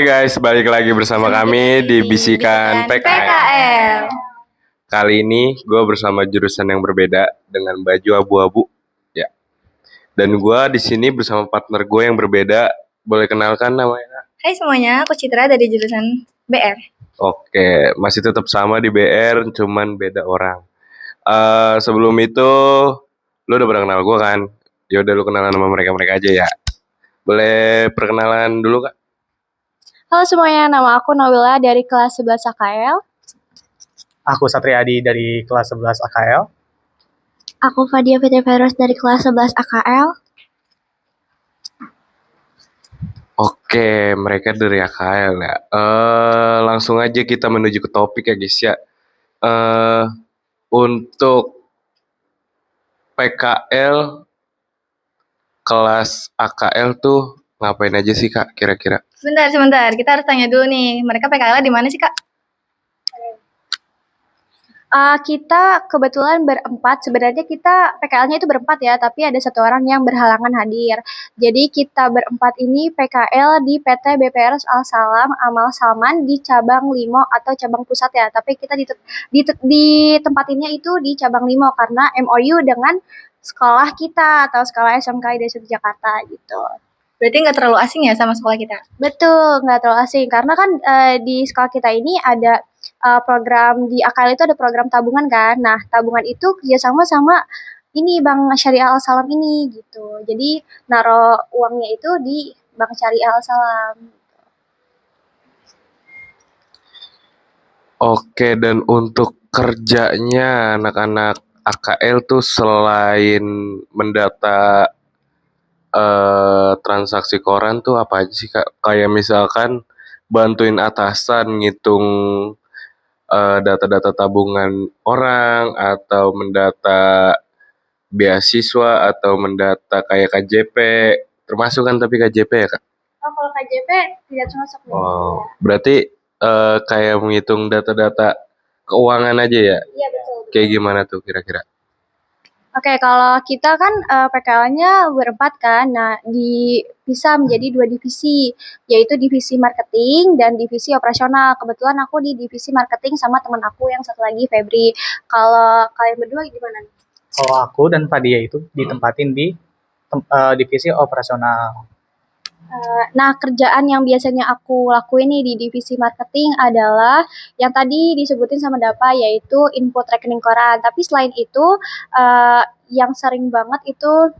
Guys, balik lagi bersama kami di Bisikan PKL. Kali ini gue bersama jurusan yang berbeda dengan baju abu-abu, ya. Dan gue di sini bersama partner gue yang berbeda. Boleh kenalkan namanya? Hai semuanya, aku Citra dari jurusan BR. Oke, masih tetap sama di BR, cuman beda orang. Sebelum itu, lu udah pernah kenal gue kan? Yaudah lu kenalan sama mereka-mereka aja ya. Boleh perkenalan dulu Kak? Halo semuanya, nama aku Nabila dari kelas 11 AKL. Aku Satriadi dari kelas 11 AKL. Aku Fadia Fitriveros dari kelas 11 AKL. Oke, mereka dari AKL ya. Langsung aja kita menuju ke topik ya guys ya. Untuk PKL kelas AKL tuh ngapain aja sih Kak kira-kira? Sebentar, kita harus tanya dulu nih, mereka PKL di mana sih Kak? Kita kebetulan berempat, sebenarnya kita PKL-nya itu berempat ya, tapi ada satu orang yang berhalangan hadir. Jadi kita berempat ini PKL di PT BPRS Al Salam Amal Salman di cabang Limo atau cabang pusat ya. Tapi kita di tempatinnya itu di cabang Limo karena MOU dengan sekolah kita atau sekolah SMK IDS Jakarta gitu. Berarti nggak terlalu asing ya sama sekolah kita? Betul, nggak terlalu asing. Karena kan di sekolah kita ini ada program di AKL itu ada program tabungan kan. Nah, tabungan itu kerjasama sama ini Bank Syariah Al Salam ini gitu. Jadi naro uangnya itu di Bank Syariah Al Salam. Oke, dan untuk kerjanya anak-anak AKL tuh selain mendata transaksi koran tuh apa aja sih Kak? Kayak misalkan bantuin atasan ngitung data-data tabungan orang atau mendata beasiswa atau mendata kayak KJP, termasuk kan tapi KJP ya Kak? Oh, kalau KJP tidak termasuk. Oh, berarti kayak menghitung data-data keuangan aja ya? Iya, betul. Kayak gimana tuh kira-kira? Oke, kalau kita kan PKL-nya berempat kan, nah bisa menjadi 2 divisi, yaitu divisi marketing dan divisi operasional. Kebetulan aku di divisi marketing sama teman aku yang satu lagi Febri. Kalau kalian berdua gimana nih? Kalau aku dan Fadia itu ditempatin di divisi operasional. Nah, kerjaan yang biasanya aku lakuin nih di divisi marketing adalah yang tadi disebutin sama Dapa, yaitu input rekening koran. Tapi selain itu, yang sering banget itu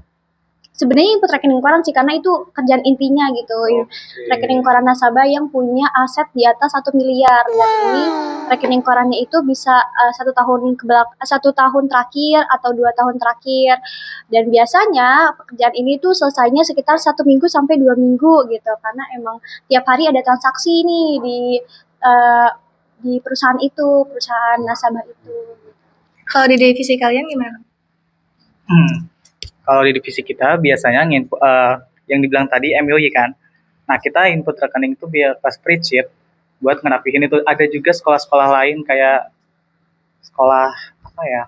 sebenarnya input rekening koran sih, karena itu kerjaan intinya gitu. Rekening koran nasabah yang punya aset di atas 1 miliar. Dan ini rekening korannya itu bisa 1 tahun terakhir atau 2 tahun terakhir. Dan biasanya pekerjaan ini tuh selesainya sekitar 1 minggu sampai 2 minggu gitu. Karena emang tiap hari ada transaksi nih di perusahaan itu, perusahaan nasabah itu. Kalau di divisi kalian gimana? Kalau di divisi kita biasanya yang dibilang tadi MOU kan. Nah, kita input rekening itu via spreadsheet buat ngerapihin itu. Ada juga sekolah-sekolah lain kayak sekolah apa ya?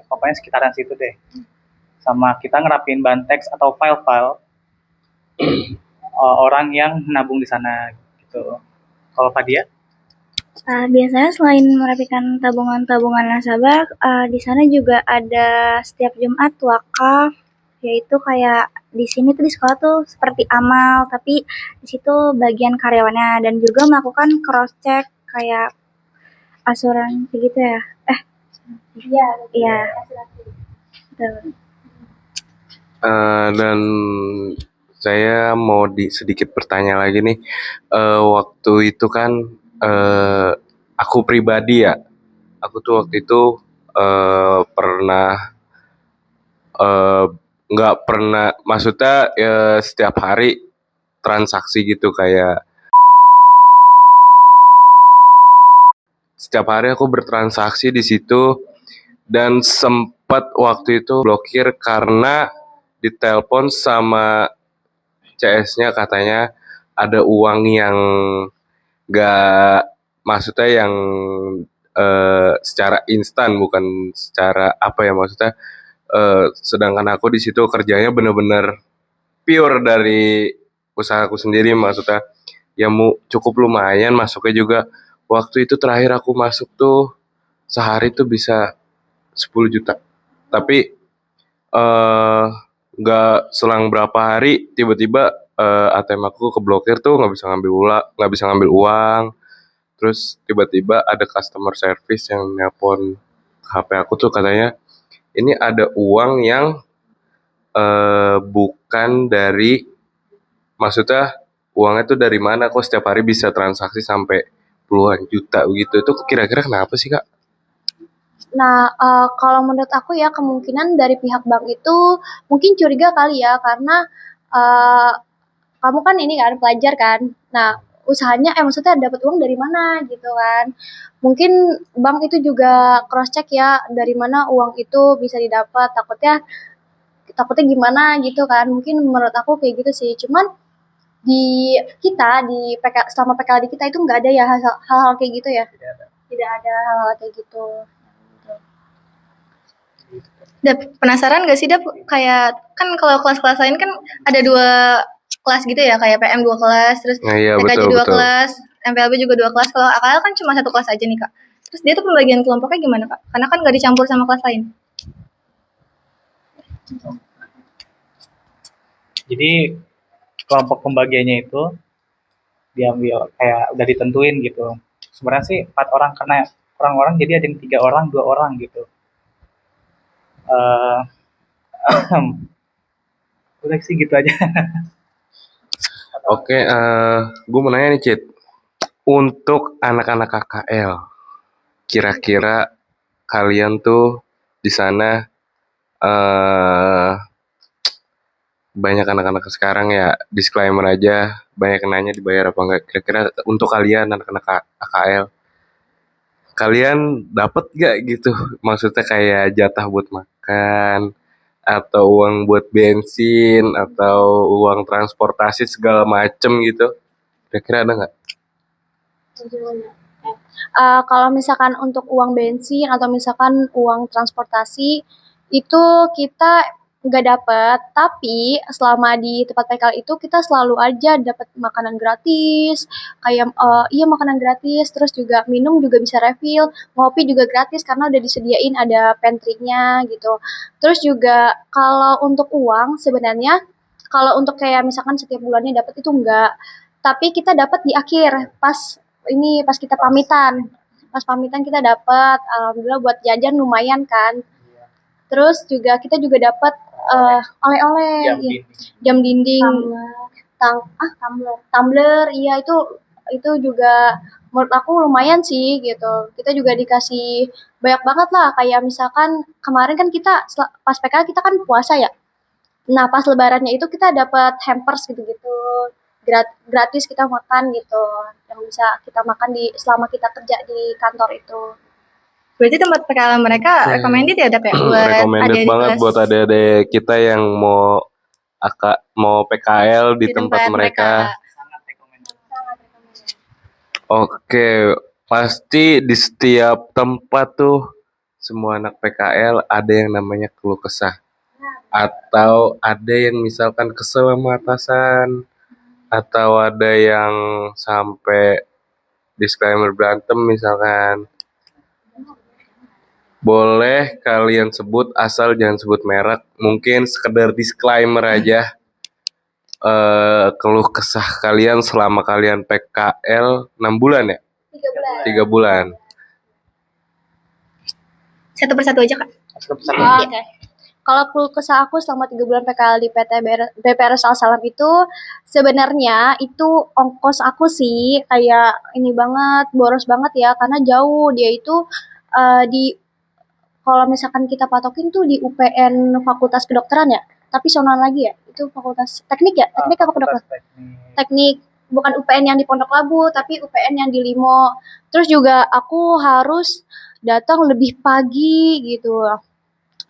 Pokoknya sekitaran situ deh. Sama kita ngerapiin bahan teks atau file-file orang yang nabung di sana gitu. Kalau Fadia? Biasanya selain merapikan tabungan-tabungan nasabah, di sana juga ada setiap Jumat wakaf, yaitu kayak di sini tuh di sekolah tuh seperti amal, tapi di situ bagian karyawannya dan juga melakukan cross check kayak asuransi gitu ya. Iya. Betul. Dan saya mau sedikit bertanya lagi nih. Waktu itu kan aku pribadi ya, aku tuh waktu itu pernah nggak pernah, maksudnya setiap hari transaksi gitu, kayak setiap hari aku bertransaksi di situ dan sempat waktu itu blokir karena ditelepon sama CS-nya, katanya ada uang yang gak, maksudnya yang secara instan, bukan secara apa ya, maksudnya sedangkan aku di situ kerjanya bener-bener pure dari usahaku sendiri, maksudnya ya cukup lumayan masuknya juga. Waktu itu terakhir aku masuk tuh sehari tuh bisa 10 juta. Tapi eh nggak selang berapa hari tiba-tiba ATM aku keblokir tuh, nggak bisa ngambil uang. Terus tiba-tiba ada customer service yang nelpon HP aku tuh, katanya ini ada uang yang bukan dari, maksudnya uangnya tuh dari mana, kok setiap hari bisa transaksi sampai puluhan juta begitu. Itu kira-kira kenapa sih, Kak? Nah, kalau menurut aku ya kemungkinan dari pihak bank itu mungkin curiga kali ya karena uh, kamu kan ini kan pelajar kan. Nah, usahanya maksudnya dapat uang dari mana gitu kan. Mungkin bank itu juga cross check ya dari mana uang itu bisa didapat. Takutnya takutnya gimana gitu kan. Mungkin menurut aku kayak gitu sih. Cuman di kita di PK, selama PKL di kita itu nggak ada ya hal-hal kayak gitu ya. Tidak ada hal-hal kayak gitu. Dap, penasaran gak sih Dap, kayak kan kalau kelas-kelas lain kan ada 2 kelas gitu ya, kayak PM 2 kelas, terus Nah, iya TKJ betul 2 betul. kelas, MPLB juga 2 kelas. Kalau AKL kan cuma 1 kelas aja nih Kak. Terus dia tuh pembagian kelompoknya gimana Kak? Karena kan gak dicampur sama kelas lain. Jadi kelompok pembagiannya itu diambil kayak udah ditentuin gitu. Sebenarnya sih 4 orang karena orang-orang, jadi ada yang 3 orang, 2 orang gitu. Eh udah sih gitu aja. Oke, gue mau nanya nih, Cit. Untuk anak-anak KKL, kira-kira kalian tuh di sana, eh banyak anak-anak sekarang ya, disclaimer aja, banyak yang nanya dibayar apa enggak. Kira-kira untuk kalian anak-anak KKL, kalian dapat gak gitu? Maksudnya kayak jatah buat makan, atau uang buat bensin, atau uang transportasi segala macem gitu. Kira-kira ada nggak? Kalau misalkan untuk uang bensin atau misalkan uang transportasi itu kita nggak dapat, tapi selama di tempat PKL itu kita selalu aja dapat makanan gratis, kayak iya makanan gratis, terus juga minum juga bisa refill, ngopi juga gratis karena udah disediain ada pantry-nya gitu. Terus juga kalau untuk uang sebenarnya kalau untuk kayak misalkan setiap bulannya dapat itu enggak, tapi kita dapat di akhir pas kita pamitan. Pas pamitan kita dapat, alhamdulillah buat jajan lumayan kan. Terus juga kita juga dapat oleh-oleh, Jam iya, dinding. jam dinding, tumbler, iya itu juga menurut aku lumayan sih gitu. Kita juga dikasih banyak banget lah kayak misalkan kemarin kan kita pas PKL kita kan puasa ya. Nah, pas lebarannya itu kita dapat hampers gitu-gitu. Gratis kita makan gitu. Yang bisa kita makan di selama kita kerja di kantor itu. Berarti tempat PKL mereka recommended ya Dap ya buat Recommended adik-adik banget kelas buat adik-adik kita yang mau PKL di di tempat tempat mereka. mereka. Sangat recommended. Oke, pasti di setiap tempat tuh semua anak PKL ada yang namanya keluh kesah. Atau ada yang misalkan kesel sama atasan, atau ada yang sampai disclaimer berantem misalkan. Boleh kalian sebut, asal jangan sebut merek. Mungkin sekedar disclaimer aja. Keluh kesah kalian selama kalian PKL 6 bulan ya? 3 bulan. Satu persatu aja Kak. Oke. Kalau keluh kesah aku selama 3 bulan PKL di PT BPRS Al-Salam itu sebenarnya itu ongkos aku sih kayak ini banget, boros banget ya karena jauh dia itu di kalau misalkan kita patokin tuh di UPN Fakultas Kedokteran ya, tapi sonoan lagi ya, itu Fakultas Teknik ya, teknik apa kedokteran? Teknik, bukan UPN yang di Pondok Labu, tapi UPN yang di Limo. Terus juga aku harus datang lebih pagi gitu.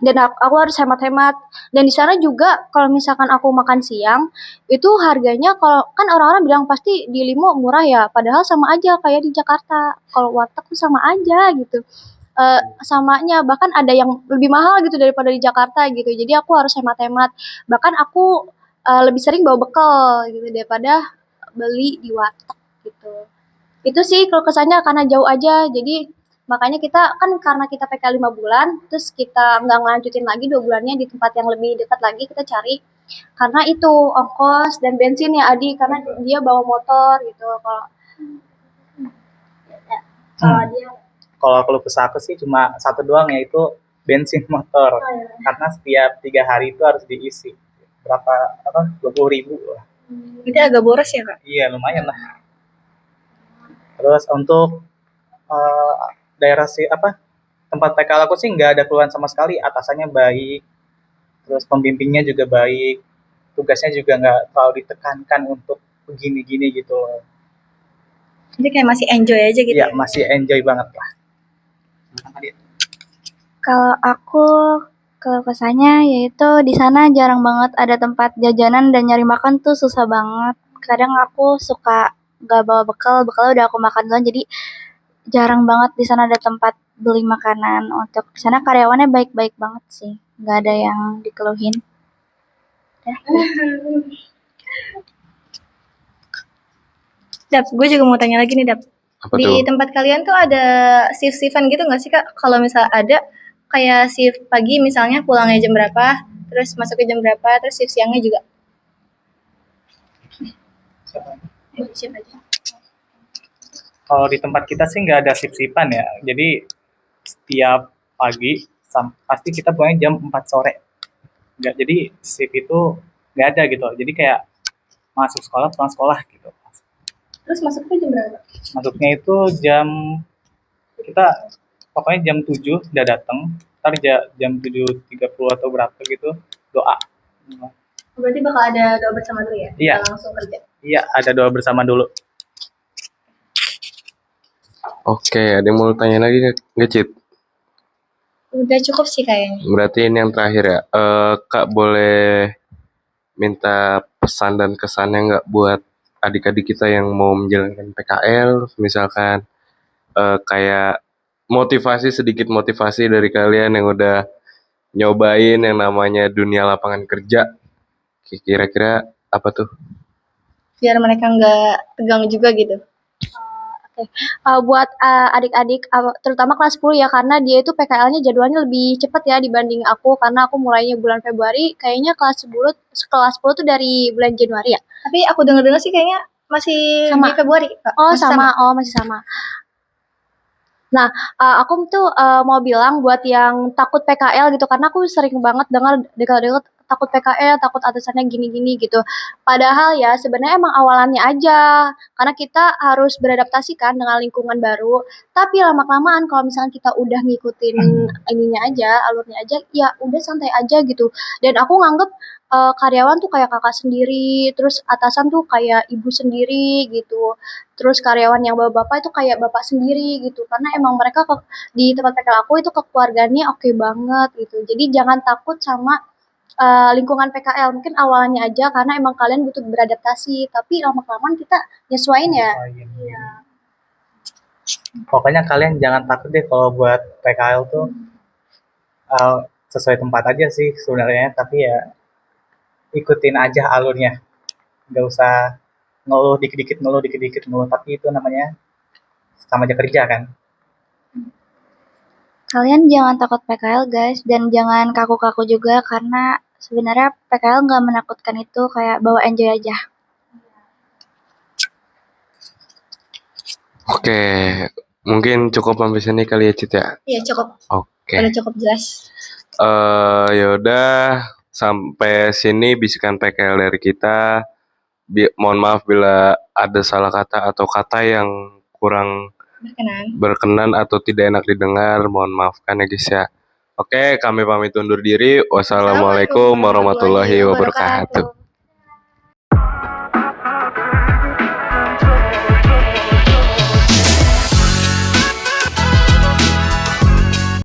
Dan aku harus hemat-hemat. Dan di sana juga kalau misalkan aku makan siang, itu harganya kalau kan orang-orang bilang pasti di Limo murah ya, padahal sama aja kayak di Jakarta. Kalau warteg tuh sama aja gitu. Samanya bahkan ada yang lebih mahal gitu daripada di Jakarta gitu. Jadi aku harus hemat-hemat. Bahkan aku lebih sering bawa bekal gitu daripada beli di warteg gitu. Itu sih kalau kesannya karena jauh aja. Jadi makanya kita kan karena kita PK 5 bulan, terus kita nggak ngelanjutin lagi 2 bulannya di tempat yang lebih dekat lagi kita cari. Karena itu ongkos dan bensin ya Adi, karena dia bawa motor gitu. Kalau dia Kalau keluh kesah aku sih cuma satu doang, yaitu bensin motor. Karena setiap 3 hari itu harus diisi. Berapa, 20.000 lah. Itu agak boros ya Kak? Iya, lumayan lah. Terus untuk daerah tempat PKL aku sih nggak ada keluhan sama sekali. Atasannya baik, terus pembimbingnya juga baik, tugasnya juga nggak terlalu ditekankan untuk begini-gini gitu loh. Jadi kayak masih enjoy aja gitu. Iya, masih enjoy banget lah. Kalau aku kalau kesannya yaitu di sana jarang banget ada tempat jajanan dan nyari makan tuh susah banget. Kadang aku suka nggak bawa bekal, bekalnya udah aku makan duluan jadi jarang banget di sana ada tempat beli makanan. Untuk di sana karyawannya baik-baik banget sih, nggak ada yang dikeluhin. Dap, gue juga mau tanya lagi nih Dap. Apa Di tuh? tempat kalian tuh ada shift-shiftan gitu nggak sih Kak? Kalau misal ada kayak shift pagi misalnya pulangnya jam berapa, terus masuk ke jam berapa, terus shift siangnya juga. Shift aja. Kalau di tempat kita sih nggak ada sip-sipan ya. Jadi setiap pagi pasti kita pulangnya jam 4 sore. Nggak, jadi sip itu nggak ada gitu. Jadi kayak masuk sekolah, pulang sekolah gitu. Terus masuknya jam berapa? Masuknya itu kita pokoknya jam 7 udah datang. Ntar jam 7.30 atau berapa gitu doa. Berarti bakal ada doa bersama dulu ya? Iya. Kita langsung kerja. Iya, ada doa bersama dulu. Oke, ada yang mau tanya lagi nggak, Cit? Udah cukup sih kayaknya. Berarti ini yang terakhir ya. Kak boleh minta pesan dan kesannya nggak buat adik-adik kita yang mau menjalankan PKL, misalkan kayak sedikit motivasi dari kalian yang udah nyobain yang namanya dunia lapangan kerja. Kira-kira apa tuh? Biar mereka nggak tegang juga gitu. Buat adik-adik terutama kelas 10 ya karena dia itu PKL-nya jadwalnya lebih cepat ya dibanding aku karena aku mulainya bulan Februari kayaknya kelas 10 tuh dari bulan Januari ya. Tapi aku dengar-dengar sih kayaknya masih Sama. di Februari Kak. Oh Masih sama, oh masih sama. Nah, aku tuh mau bilang buat yang takut PKL gitu karena aku sering banget dengar takut PKL, takut atasannya gini-gini gitu. Padahal ya sebenarnya emang awalannya aja karena kita harus beradaptasi kan dengan lingkungan baru. Tapi lama-kelamaan kalau misalnya kita udah ngikutin ininya aja, alurnya aja, ya udah santai aja gitu. Dan aku nganggep karyawan tuh kayak kakak sendiri, terus atasan tuh kayak ibu sendiri gitu. Terus karyawan yang bapak-bapak itu kayak bapak sendiri gitu. Karena emang mereka di tempat PKL aku itu kekeluargaannya oke banget gitu. Jadi jangan takut sama lingkungan PKL. Mungkin awalnya aja karena emang kalian butuh beradaptasi, tapi lama-kelamaan kita nyesuaiin ya. Iya. Pokoknya kalian jangan takut deh kalau buat PKL tuh sesuai tempat aja sih sebenarnya, tapi ya ikutin aja alurnya. Nggak usah ngeluh dikit-dikit ngeluh, tapi itu namanya sama aja kerja kan. Kalian jangan takut PKL guys dan jangan kaku-kaku juga karena sebenarnya PKL nggak menakutkan itu kayak bawa enjoy aja. Oke, mungkin cukup sampai sini kali ya, Cit ya. Iya cukup. Oke. Udah cukup jelas. Yaudah, sampai sini bisikan PKL dari kita. Mohon maaf bila ada salah kata atau kata yang kurang berkenan atau tidak enak didengar. Mohon maafkan ya guys ya. Oke, kami pamit undur diri. Wassalamualaikum warahmatullahi wabarakatuh.